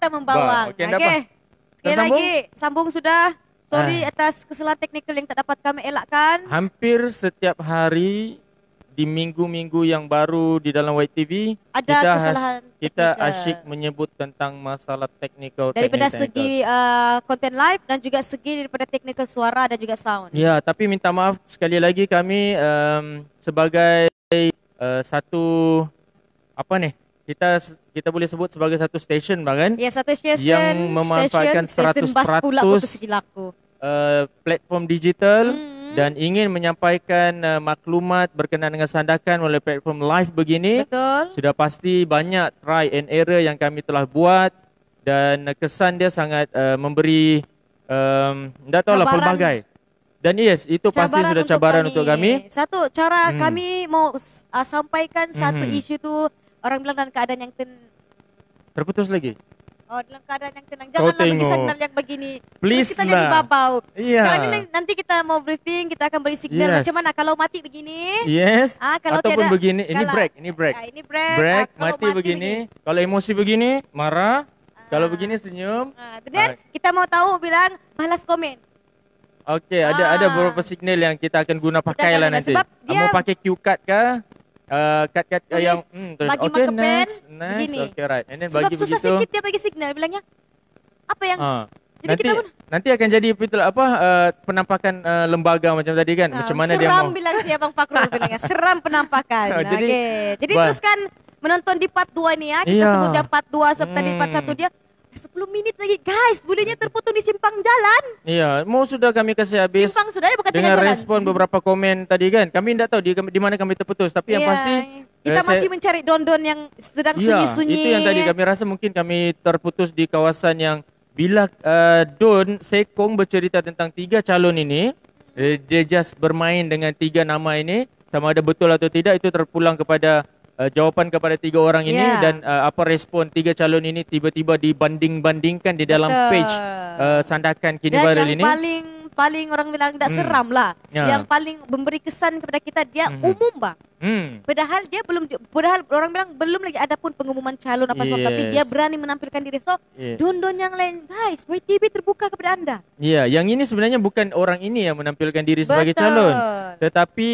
kita membawang. Okey, Okey. Sekali sambung? lagi, sambung sudah. Sorry atas kesalahan teknikal yang tak dapat kami elakkan. Hampir setiap hari di minggu-minggu yang baru di dalam YTV Ada kesalahan kita teknikal. asyik menyebut tentang masalah teknikal Daripada teknikal. segi konten live dan juga segi daripada teknikal suara dan juga sound. Ya, tapi minta maaf sekali lagi kami sebagai satu apa nih? Kita boleh sebut sebagai satu stesen bahkan Ya, satu stesen yang memanfaatkan stesen bas pula 100% putus gilaku. platform digital dan ingin menyampaikan maklumat berkenaan dengan sandakan melalui platform live begini. Betul. Sudah pasti banyak try and error yang kami telah buat dan kesan dia sangat memberi tak tahulah Cabaran. pelbagai. Dan yes, itu pasti sudah cabaran untuk kami. Satu cara kami mau sampaikan satu isu tu, orang bilang dalam keadaan yang Terputus lagi. dalam keadaan yang tenang. Kau Janganlah bagi tengok. signal yang begini. Please Terus kita jadi lah. babau. Iya. Sekarang ni nanti kita mau briefing, kita akan beri signal Yes. macam mana kalau mati begini. Yes. Kalau Ataupun tiada- begini, ini kalau- break, Ini break. Break, Kalau mati begini. Kalau emosi begini, marah. Kalau begini senyum. Dan kita mau tahu bilang balas komen. Okey, ada beberapa signal yang kita akan guna pakai lah guna. nanti. Sebab dia- Mau pakai cue card kah? Card Tulis, yang tulis. bagi Okay, marker pen, next. begini. Okay, right. And then Sebab bagi susah begitu. sikit dia bagi signal bilangnya. Apa yang jadi Nanti kita pun nanti akan jadi penampakan lembaga macam tadi kan. Macam mana dia seram mau. bilang si Abang Fakrul bilangnya. Seram penampakan. Jadi, Jadi bah- teruskan menonton di part 2 ni ya. Kita Iya. sebut yang part 2 sebab tadi part 1 dia 10 minit lagi guys. Bolehnya terpotong di simpang jalan. Iya, mau sudah kami kasih habis. Simpang sudah ya bukan Dengan tengah jalan. respon beberapa komen tadi kan. Kami tidak tahu di mana kami terputus. Tapi yang Iya. pasti Kita saya- masih mencari don-don yang sedang Ya, sunyi-sunyi. itu yang tadi kami rasa mungkin kami terputus di kawasan yang bila Don Sekong bercerita tentang 3 calon ini, dia just bermain dengan 3 nama ini, sama ada betul atau tidak itu terpulang kepada jawapan kepada 3 orang ini Ya. dan apa respon 3 calon ini tiba-tiba dibanding-bandingkan di dalam Betul. page sandakan kini Dan viral yang ini. paling orang bilang tak seram lah. Ya. Yang paling memberi kesan kepada kita dia umum bang. Padahal dia padahal orang bilang belum lagi ada pun pengumuman calon apa semua, tapi dia berani menampilkan diri. So, Yes. don-don yang lain, guys, YTV terbuka kepada anda. Ya, yang ini sebenarnya bukan orang ini yang menampilkan diri sebagai Betul. calon. Tetapi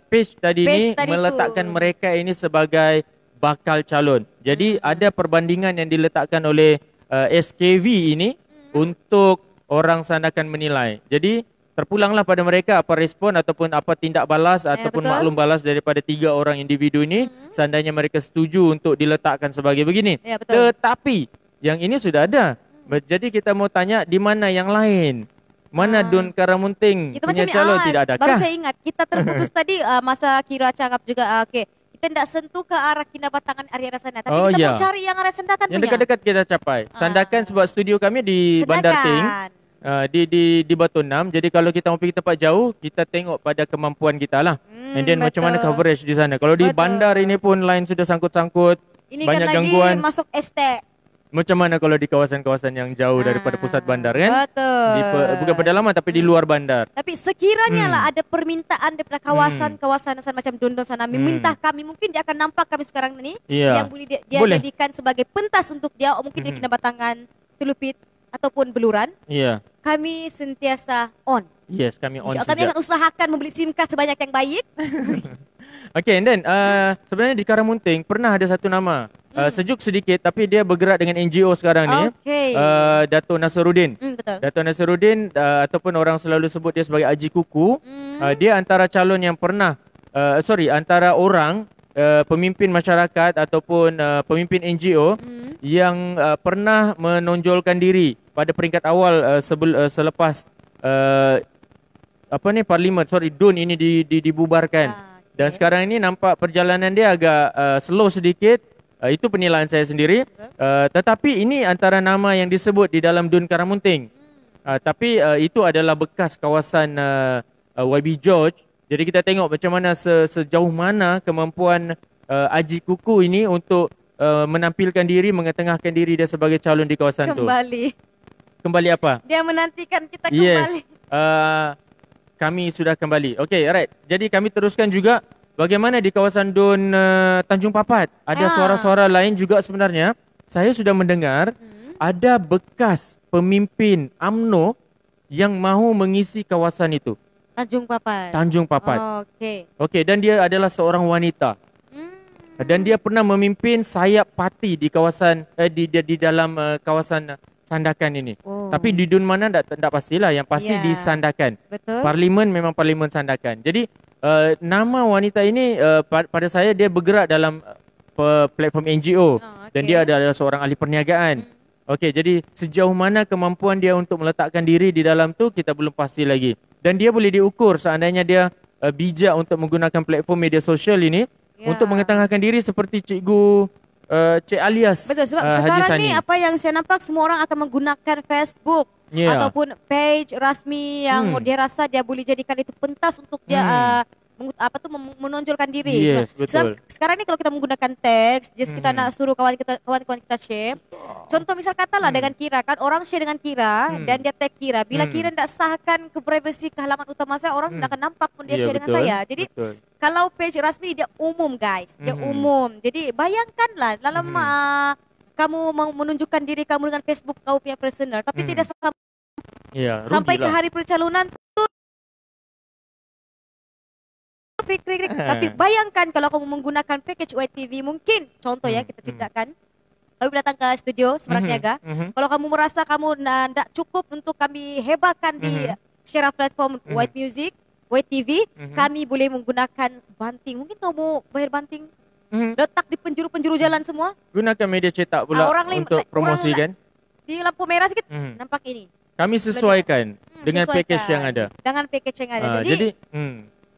page tadi Page ni tadi meletakkan tu. mereka ini sebagai bakal calon. Jadi ada perbandingan yang diletakkan oleh SKV ini untuk orang sandakan menilai. Jadi terpulanglah pada mereka apa respon ataupun apa tindak balas ataupun betul. maklum balas daripada 3 orang individu ini seandainya mereka setuju untuk diletakkan sebagai begini. Ya, betul. Tetapi yang ini sudah ada. Jadi kita mau tanya di mana yang lain? Mana Don Karamunting Itu punya macam ni, calon tidak adakah? baru saya ingat kita terputus tadi masa Kira cakap juga okey. Kita tidak sentuh ke arah kinabatangan area sana, tapi Oh, kita ya. mau cari yang arah Sandakan Yang punya. dekat-dekat kita capai. Sandakan sebab studio kami di Bandar Ting. Di Batu Enam. Jadi kalau kita mau pergi tempat jauh, kita tengok pada kemampuan kita lah. And then macam mana betul. coverage di sana. Kalau di Betul. bandar ini pun line sudah sangkut-sangkut. Ini banyak kan lagi gangguan. masuk estate. Macam mana kalau di kawasan-kawasan yang jauh daripada pusat bandar kan? Betul. Bukan pedalaman tapi di luar bandar. Tapi sekiranya lah ada permintaan daripada kawasan-kawasan sana macam Dondon sana meminta kami, mungkin dia akan nampak kami sekarang ni Ya. yang boleh dia Boleh. jadikan sebagai pentas untuk dia, mungkin dia kinabatangan Telupit ataupun Beluran. Ya. Kami sentiasa on. Yes, kami on InsyaAllah kami sejak. akan usahakan membeli SIM card sebanyak yang baik. Okay, and then sebenarnya di Karamunting pernah ada satu nama. Sejuk sedikit tapi dia bergerak dengan NGO sekarang ni. Okey. Dato' Nasruddin. Betul. Dato' Nasruddin ataupun orang selalu sebut dia sebagai Haji Kuku. Dia antara calon yang pernah antara orang pemimpin masyarakat ataupun pemimpin NGO yang pernah menonjolkan diri pada peringkat awal selepas parlimen DUN ini dibubarkan. Dan sekarang ini nampak perjalanan dia agak slow sedikit. Itu penilaian saya sendiri. Tetapi ini antara nama yang disebut di dalam DUN Karamunting. Tapi itu adalah bekas kawasan YB George. Jadi kita tengok macam mana sejauh mana kemampuan Haji Kuku ini untuk menampilkan diri, mengetengahkan diri dia sebagai calon di kawasan tu. Kembali apa? Dia menantikan kita Yes. kembali. Kami sudah kembali. Okay, alright. Jadi kami teruskan juga bagaimana di kawasan DUN Tanjung Papat. Ada suara-suara lain juga sebenarnya. Saya sudah mendengar ada bekas pemimpin UMNO yang mahu mengisi kawasan itu. Tanjung Papat. Tanjung Papat. Okey, dan dia adalah seorang wanita. Dan dia pernah memimpin sayap parti di kawasan di dalam kawasan Sandakan ini. Tapi di dun mana tak pastilah, yang pasti di Sandakan. Betul. Parlimen memang parlimen Sandakan. Jadi nama wanita ini pada saya dia bergerak dalam platform NGO dan dia adalah seorang ahli perniagaan. Okey, jadi sejauh mana kemampuan dia untuk meletakkan diri di dalam tu kita belum pasti lagi. Dan dia boleh diukur seandainya dia bijak untuk menggunakan platform media sosial ini untuk mengetengahkan diri seperti Cikgu Cik Alias. Betul, sebab Haji sekarang Sani. ni apa yang saya nampak semua orang akan menggunakan Facebook ataupun page rasmi yang dia rasa dia boleh jadikan itu pentas untuk dia menonjolkan diri. Yes, betul. Sekarang ni kalau kita menggunakan teks, just kita nak suruh kawan-kawan kita share. Contoh misal katalah dengan Kira kan, orang share dengan Kira dan dia tag Kira. Bila Kira tidak sahkan ke privacy ke halaman utama saya, orang tidak akan nampak pun dia share dengan saya. Jadi kalau page rasmi dia umum guys, dia umum. Jadi bayangkanlah dalam kamu menunjukkan diri kamu dengan Facebook kau punya personal, tapi tidak sampai ke hari percalonan tu tapi bayangkan kalau kamu menggunakan package YTV, mungkin contoh ya kita ceritakan, kami datang ke studio Semerak Niaga. Kalau kamu merasa kamu tidak cukup untuk kami hebatkan di secara platform White Music, YTV, kami boleh menggunakan banting. Mungkin kamu bayar banting, letak di penjuru-penjuru jalan semua. Gunakan media cetak pula untuk promosi kan. Di lampu merah sikit, nampak ini. Kami sesuaikan dengan package yang ada. Dengan package yang ada. Jadi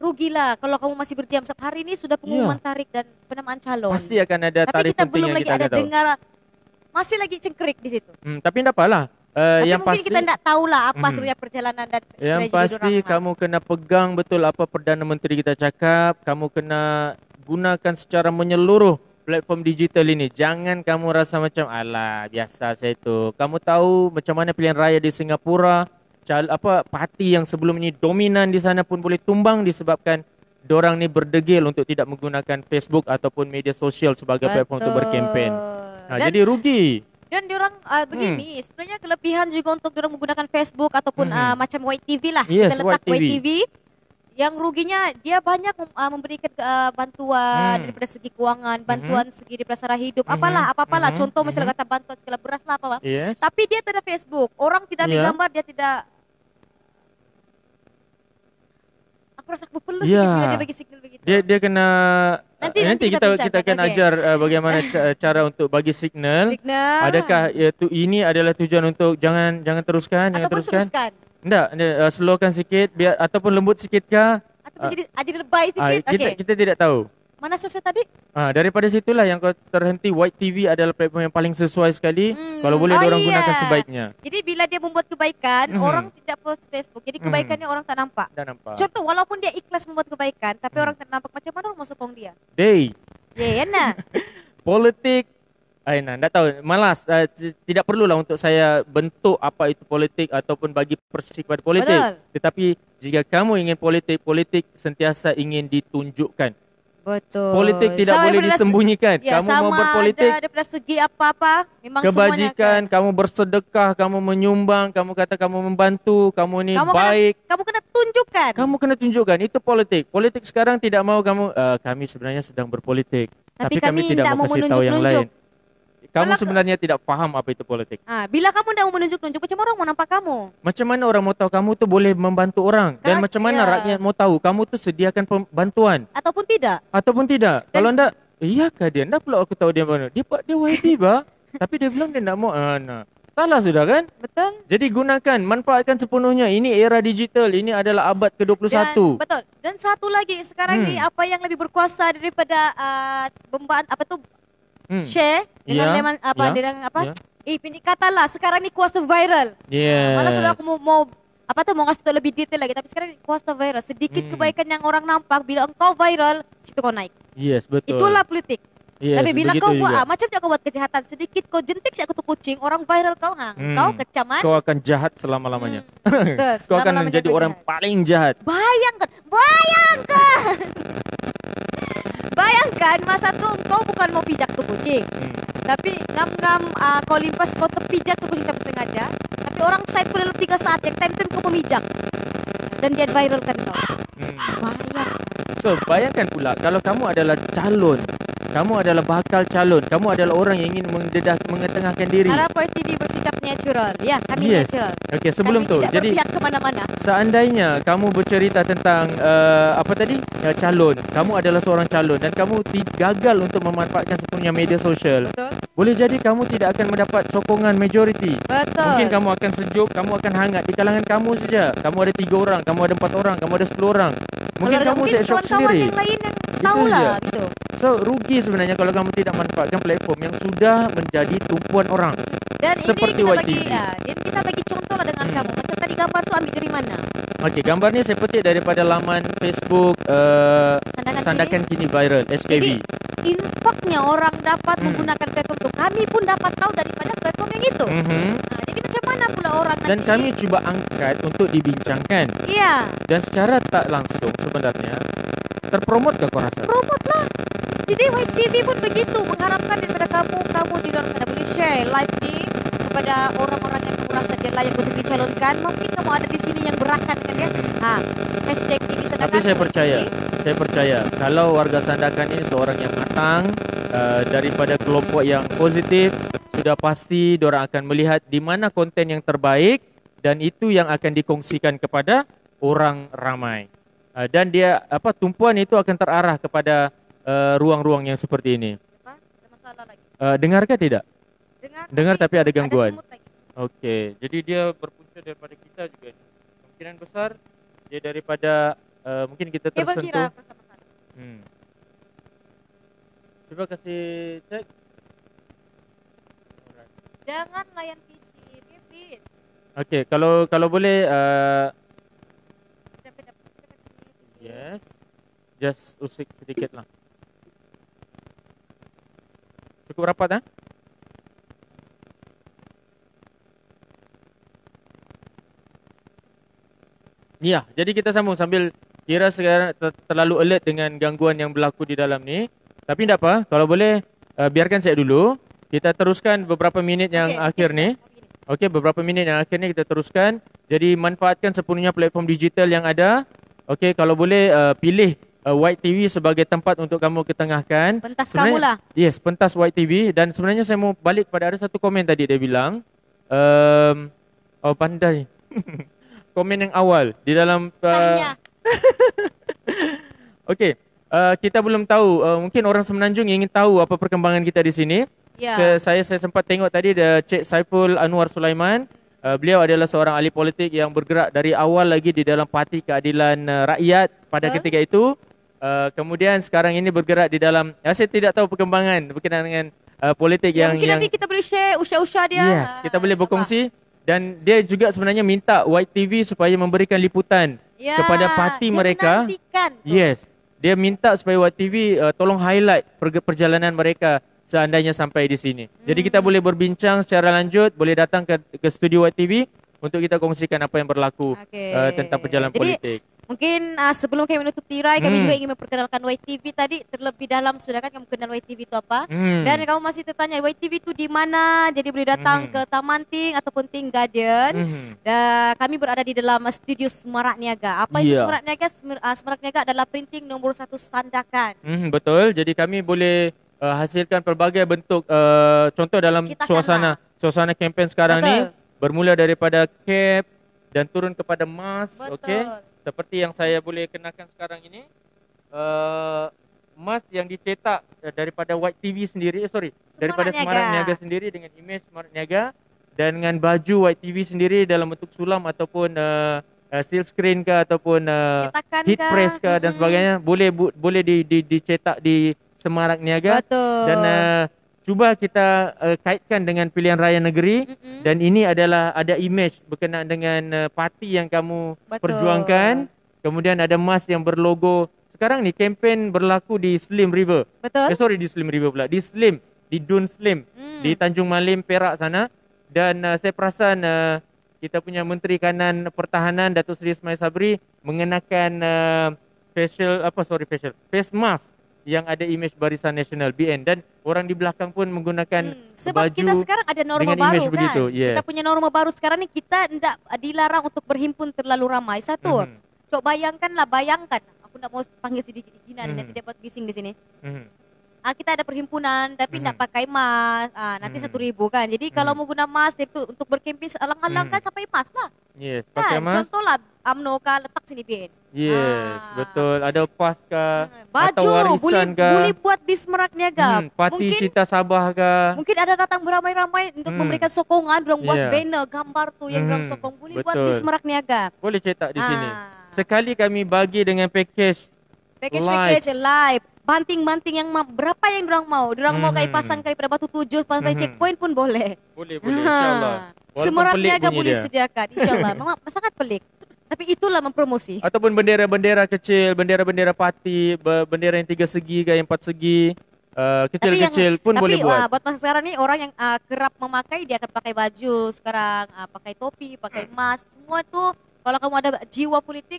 rugilah kalau kamu masih berdiam. Sebab hari ini sudah pengumuman tarik dan penamaan calon. Pasti akan ada tarikh penting yang kita akan tahu. Tapi kita belum lagi ada dengar, masih lagi cengkerik di situ. Tapi tak apalah. Tapi yang mungkin pasti, kita tak tahulah apa sebenarnya perjalanan dan strategi yang pasti kamu kena pegang betul apa Perdana Menteri kita cakap. Kamu kena gunakan secara menyeluruh platform digital ini. Jangan kamu rasa macam alah biasa saya tu. Kamu tahu macam mana pilihan raya di Singapura, parti yang sebelum ini dominan di sana pun boleh tumbang disebabkan dorang ni berdegil untuk tidak menggunakan Facebook ataupun media sosial sebagai platform untuk berkempen. Jadi rugi. Dan diorang begini, sebenarnya kelebihan juga untuk diorang menggunakan Facebook ataupun macam YTV lah. Yes, kita letak YTV. Yang ruginya dia banyak memberikan bantuan daripada segi kewangan, bantuan segi daripada sara hidup, apalah contoh misalnya kata bantuan segala beras lah apa. Tapi dia tak ada Facebook. Orang tidak ambil gambar, dia tidak. Aku rasa aku perlu sikit dia bagi signal begitu. Dia kena nanti kita akan ajar bagaimana cara untuk bagi signal. Adakah ini adalah tujuan untuk jangan teruskan, teruskan. Tidak, slowkan sikit biar ataupun lembut sikit kah? Ataupun jadi lebay sikit. Kita tidak tahu. Mana selesai tadi? Daripada situlah yang kau terhenti. White TV adalah platform yang paling sesuai sekali. Kalau boleh diorang gunakan sebaiknya. Jadi bila dia membuat kebaikan, orang tidak post Facebook. Jadi kebaikannya orang tak nampak. Contoh, walaupun dia ikhlas membuat kebaikan, tapi orang tak nampak, macam mana orang mau sokong dia? Politik, tak tahu, malas. Tidak perlulah untuk saya bentuk apa itu politik ataupun bagi persepsi kepada politik. Tetapi jika kamu ingin politik sentiasa ingin ditunjukkan. Betul. Politik tidak boleh disembunyikan. Kamu mau berpolitik daripada segi apa-apa, memang kebajikan, kamu bersedekah, kamu menyumbang, kamu kata kamu membantu, kamu ni baik. Kamu kena tunjukkan. Kamu kena tunjukkan, itu politik. Politik sekarang tidak mau kamu, kami sebenarnya sedang berpolitik. Tapi kami tidak mau kasih tahu yang lain. Kamu sebenarnya tidak faham apa itu politik. Bila kamu tidak mau menunjuk-nunjuk, macam orang mau nampak kamu? Macam mana orang mau tahu kamu tu boleh membantu orang? Dan macam mana rakyat mau tahu kamu tu sediakan bantuan? Ataupun tidak? Kalau enggak, iyakah dia? Enggak pula aku tahu dia mana. Dia YB bah. Tapi dia bilang dia enggak mau. Salah sudah kan? Betul. Jadi gunakan, manfaatkan sepenuhnya. Ini era digital, ini adalah abad ke-21. Betul. Dan satu lagi, sekarang ni apa yang lebih berkuasa daripada share dengan katalah sekarang ni kuasa viral. Malah sudah aku mau kasih tahu lebih detail lagi, tapi sekarang ni kuasa viral. Sedikit kebaikan yang orang nampak, bila engkau viral, situ kau naik. Yes, betul. Itulah politik. Yes, tapi bila kau buat macam kau buat kejahatan, sedikit kau jentik aku tu kucing, orang viral kau kau kecaman. Kau akan jahat selama-lamanya. Kau akan menjadi orang paling jahat. Bayangkan. Bayangkan masa tu kau bukan mau pijak tu kucing. Tapi ngam-ngam kau limpas kau terpijak tu kucing tanpa sengaja. Tapi orang side pun dalam 3 saat yang time kau memijak. Dan dia viralkan kau. Bayang. So, bayangkan pula kalau kamu adalah calon, kamu adalah bakal calon, kamu adalah orang yang ingin mengetengahkan diri. Harap TV bersikap natural. Ya, kami Yes. natural. Okey, sebelum kami tu, tidak jadi berpihak kemana-mana. seandainya kamu bercerita tentang apa tadi? Calon. Kamu adalah seorang calon dan kamu gagal untuk memanfaatkan sepenuhnya media sosial. Betul. Boleh jadi kamu tidak akan mendapat sokongan majoriti. Betul. Mungkin kamu akan sejuk, kamu akan hangat di kalangan kamu saja. Kamu ada 3 orang, kamu ada 4 orang, kamu ada 10 orang. Mungkin Kalau kamu mungkin shock kawan-kawan sendiri. yang lain yang tahulah gitu. So, rugi sebenarnya kalau kamu tidak manfaatkan platform yang sudah menjadi tumpuan orang. Dan Seperti ini kita YTV. bagi dan kita bagi contoh lah dengan kamu. Macam tadi gambar tu ambil dari mana? Okey, gambar ni saya petik daripada laman Facebook Sandakan Kini Viral, SKV. Jadi impaknya orang dapat menggunakan platform itu. Kami pun dapat tahu daripada platform yang itu. Jadi macam mana pula orang Dan nanti? kami cuba angkat untuk dibincangkan. Iya, Dan secara tak langsung sebenarnya terpromot ke kau rasa? promote lah. Jadi YTV pun begitu mengharapkan daripada kamu di luar sana boleh share live ni kepada orang-orang yang kamu rasa dia layak untuk dicalonkan. Mungkin kamu ada di sini yang berakan kan ya. Hashtag TV Sandakan. Tapi saya percaya kalau warga Sandakan ini seorang yang matang, daripada kelompok yang positif, sudah pasti diorang akan melihat di mana konten yang terbaik dan itu yang akan dikongsikan kepada orang ramai. Dan dia tumpuan itu akan terarah kepada ruang-ruang yang seperti ini. Ada masalah lagi. Dengar ke tidak? Dengar tapi ada Ada gangguan. semut lagi. Okey, jadi dia berpunca daripada kita juga. Kemungkinan besar dia daripada mungkin kita Kabel kira tersentuh. bersama-sama. Coba kasih cek. Jangan layan PC, please. Okey, kalau boleh yes. Just usik sedikit lah. Cukup rapat Ya, jadi kita sambung sambil kira sekarang terlalu alert dengan gangguan yang berlaku di dalam ni. Tapi tak apa, kalau boleh biarkan saya dulu. Kita teruskan beberapa minit yang akhir ni. Okey, beberapa minit yang akhir ni kita teruskan. Jadi manfaatkan sepenuhnya platform digital yang ada. Okey, kalau boleh pilih White TV sebagai tempat untuk kamu ketengahkan. Pentas kamu lah. Yes, pentas White TV. Dan sebenarnya saya mau balik pada ada satu komen tadi dia bilang. Oh pandai. Komen yang awal di dalam Okey, kita belum tahu, mungkin orang Semenanjung ingin tahu apa perkembangan kita di sini. Ya. Saya sempat tengok tadi Cik Saiful Anwar Sulaiman. Beliau adalah seorang ahli politik yang bergerak dari awal lagi di dalam Parti Keadilan Rakyat pada ketika itu. Kemudian sekarang ini bergerak di dalam, saya tidak tahu perkembangan berkenaan dengan politik yang mungkin nanti kita boleh share usia-usia dia. Yes, kita boleh berkongsi. Dan dia juga sebenarnya minta White TV supaya memberikan liputan kepada parti mereka. Yes, dia minta supaya White TV tolong highlight perjalanan mereka seandainya sampai di sini. Jadi kita boleh berbincang secara lanjut, boleh datang ke studio White TV untuk kita kongsikan apa yang berlaku tentang perjalanan politik. Mungkin sebelum kami menutup tirai, kami juga ingin memperkenalkan YTV tadi terlebih dalam. Sudah kan kamu kenal YTV itu apa? Dan kamu masih tertanya YTV itu di mana? Jadi boleh datang ke Taman Ting ataupun Ting Garden. Dan kami berada di dalam studio Semarak Niaga. Apa itu Semarak Niaga? Semarak Niaga adalah printing nombor 1 Sandakan. Betul. Jadi kami boleh hasilkan pelbagai bentuk contoh dalam suasana kempen sekarang ni. Bermula daripada cap dan turun kepada mask. Okey. Seperti yang saya boleh kenakan sekarang ini, mask yang dicetak daripada White TV sendiri, daripada Semarak Niaga sendiri dengan imej Semarak Niaga dan dengan baju White TV sendiri dalam bentuk sulam ataupun seal screen ke ataupun heat press ke dan sebagainya, boleh dicetak di Semarak Niaga. Betul. Dan cuba kita kaitkan dengan pilihan raya negeri dan ini adalah ada imej berkenaan dengan parti yang kamu perjuangkan. Kemudian ada mask yang berlogo. Sekarang ni kempen berlaku di Slim River. Betul. Di Slim River pula. Di Dun Slim di Tanjung Malim, Perak sana. Dan saya perasan kita punya Menteri Kanan Pertahanan Datuk Seri Ismail Sabri mengenakan face mask yang ada image Barisan Nasional BN, dan orang di belakang pun menggunakan Sebab baju kita sekarang ada norma dengan baru image kan. begitu. Yes. Kita punya norma baru sekarang ni, kita tidak dilarang untuk berhimpun terlalu ramai. Satu, coba bayangkan. Aku tidak mau panggil si Dina nanti dia buat bising di sini. Kita ada perhimpunan tapi tidak pakai mask, nanti 1,000 kan. Jadi kalau mau guna mask itu untuk berkempen alang-alang kan sampai mask lah. Yes, Kan? pakai mask. Contohlah UMNO kah letak sini BN. Yes, betul. Ada PAS kah? Baju Atau warisan kah? boleh buat di Semerak Niaga. Parti Cita Sabah kah? Mungkin ada datang beramai-ramai untuk memberikan sokongan, dorang buat banner, gambar tu yang dorang sokong. Boleh buat di Semerak Niaga. Boleh cetak di sini. Sekali kami bagi dengan package live. Banting-banting yang berapa yang dorang mau. Dorang mau kayak pasang daripada Batu Tujuh sampai checkpoint pun boleh. Boleh, insyaAllah. Semerak Niaga boleh sediakan, insyaAllah. Memang sangat pelik. Tapi itulah mempromosi. Ataupun bendera-bendera kecil, bendera-bendera parti, bendera yang 3 segi ke yang 4 segi, kecil-kecil pun boleh buat. Tapi buat masa sekarang ni, orang yang kerap memakai, dia akan pakai baju sekarang, pakai topi, pakai mask, semua tu. Kalau kamu ada jiwa politik,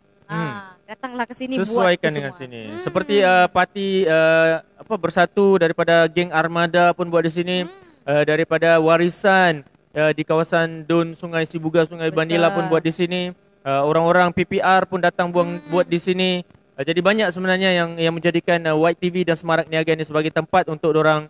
datanglah ke sini, sesuaikan buat dengan semua. sini. Seperti parti bersatu daripada geng Armada pun buat di sini, daripada warisan di kawasan Dun Sungai Sibuga, Sungai Bandila pun buat di sini. Orang-orang PPR pun datang buat di sini. Jadi banyak sebenarnya yang menjadikan White TV dan Semarak Niaga ini sebagai tempat untuk orang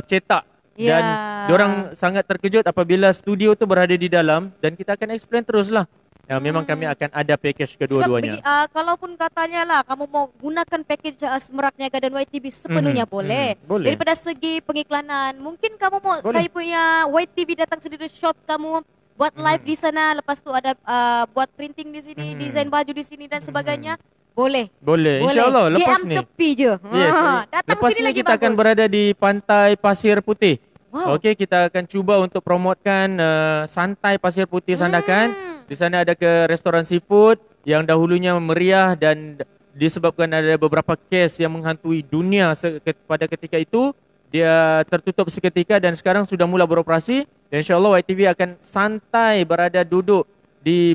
cetak. Dan orang sangat terkejut apabila studio tu berada di dalam, dan kita akan explain teruslah. Memang kami akan ada package kedua-duanya. Sebab kalaupun katanya lah kamu mau gunakan package Semerak Niaga dan White TV sepenuhnya boleh. Daripada segi pengiklanan, mungkin kamu mau kayak punya White TV datang sendiri shot kamu buat live di sana, lepas tu ada buat printing di sini, desain baju di sini dan sebagainya. Boleh. InsyaAllah lepas ni. tepi je. Yes. Datang lepas sini ni lagi kita bagus. akan berada di Pantai Pasir Putih. Okey, kita akan cuba untuk promotekan Santai Pasir Putih Sandakan. Di sana ada ke restoran seafood yang dahulunya meriah, dan disebabkan ada beberapa kes yang menghantui dunia pada ketika itu, dia tertutup seketika dan sekarang sudah mula beroperasi. Dan insyaAllah YTV akan santai berada duduk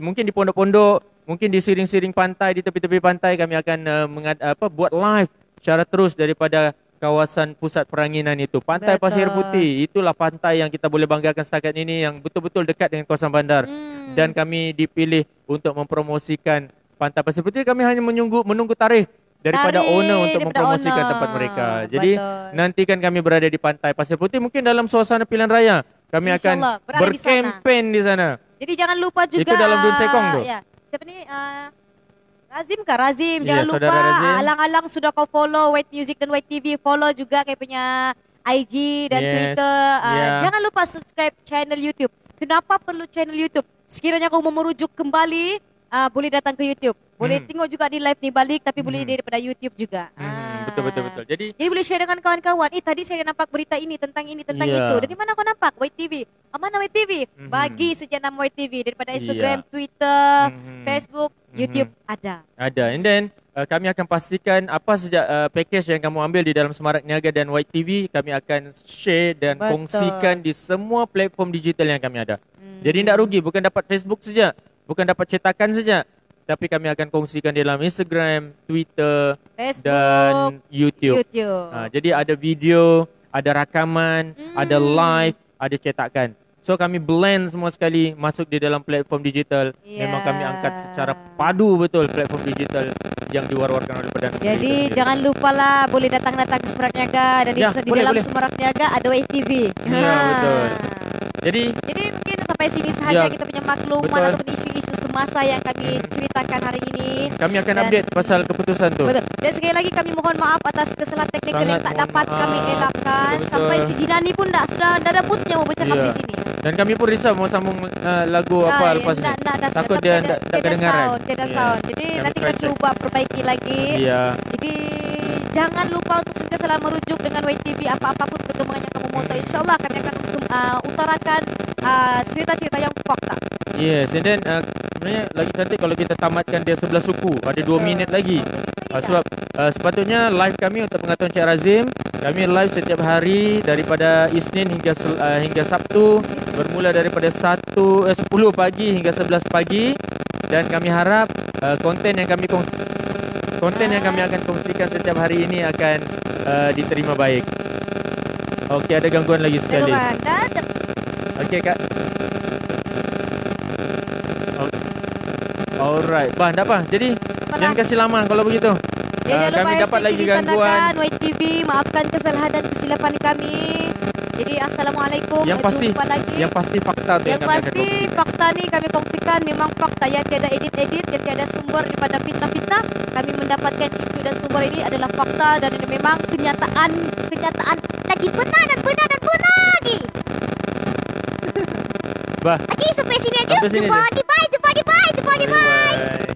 mungkin di pondok-pondok, mungkin di siring-siring pantai, di tepi-tepi pantai. Kami akan buat live secara terus daripada kawasan pusat peranginan itu. Pantai Pasir Putih, itulah pantai yang kita boleh banggakan setakat ini, yang betul-betul dekat dengan kawasan bandar. Dan kami dipilih untuk mempromosikan Pantai Pasir Putih. Kami hanya menunggu tarikh daripada owner untuk mempromosikan tempat mereka. Jadi nantikan kami berada di Pantai Pasir Putih, mungkin dalam suasana pilihan raya. Kami akan berkempen di sana. Jadi jangan lupa juga. Itu dalam Dun Sekong tu. Ya. Siapa ni? Razim. Jangan lupa alang-alang sudah kau follow White Music dan White TV. Follow juga kayak punya IG dan Twitter. Jangan lupa subscribe channel YouTube. Kenapa perlu channel YouTube? Sekiranya kau mau merujuk kembali, boleh datang ke YouTube. Boleh tengok juga di live ni balik, tapi boleh daripada YouTube juga. Betul. Jadi boleh share dengan kawan-kawan. Tadi saya nampak berita ini tentang itu. Dari mana kau nampak? White TV. Mana White TV? Bagi sejak nama White TV daripada Instagram, Twitter, Facebook, YouTube ada. And then kami akan pastikan apa saja package yang kamu ambil di dalam Semarak Niaga dan White TV, kami akan share dan kongsikan di semua platform digital yang kami ada. Jadi tidak rugi, bukan dapat Facebook saja, bukan dapat cetakan saja, tapi kami akan kongsikan di dalam Instagram, Twitter, Facebook, dan YouTube. Jadi ada video, ada rakaman, ada live, ada cetakan. So kami blend semua sekali masuk di dalam platform digital. Memang kami angkat secara padu betul platform digital yang diwar-warkan oleh Perdana Menteri. Jadi jangan lupalah boleh datang-datang ke Semarak Niaga, dan di dalam Semarak Niaga ada White TV. Ya, betul. Jadi mungkin sampai sini sahaja kita punya makluman ataupun isu-isu semasa yang kami ceritakan hari ini. Kami akan update pasal keputusan tu. Betul. Dan sekali lagi kami mohon maaf atas kesalahan teknikal yang tak dapat kami elakkan. Sampai si Dina ni pun sudah ada moodnya mau bercakap di sini. Dan kami pun risau mau sambung lagu apa lepas ni. Takut dia tak kedengaran. Tidak sound. Jadi nanti kita cuba perbaiki lagi. Jadi jangan lupa untuk sentiasa selalu merujuk dengan YTV apa-apa pun perkembangan yang kamu mau tahu. InsyaAllah kami akan utarakan cerita-cerita yang fakta. Yes, and then sebenarnya lagi cantik kalau kita tamatkan dia 11 suku. Ada 2 minit lagi. Sebab sepatutnya live kami untuk pengetahuan Cik Razim, kami live setiap hari daripada Isnin hingga Sabtu, bermula daripada 10 pagi hingga 11 pagi, dan kami harap konten yang kami konten yang kami akan kongsikan setiap hari ini akan diterima baik. Okey, ada gangguan lagi sekali. Okey, Kak. Alright. Bah, tak apa. Jadi, jangan kasih lama kalau begitu. Kami dapat lagi gangguan. YTV, maafkan kesalahan dan kesilapan kami. Jadi assalamualaikum. Jumpa lagi. Yang pasti fakta tu yang kami akan pasti kongsikan. fakta ni kami kongsikan memang fakta yang tiada edit-edit, yang tiada sumber daripada fitnah-fitnah. Kami mendapatkan itu dan sumber ini adalah fakta dan ini memang kenyataan lagi benar lagi. Bah. Okey, sampai sini aja. Sampai sini Jumpa lagi. Bye. Bye.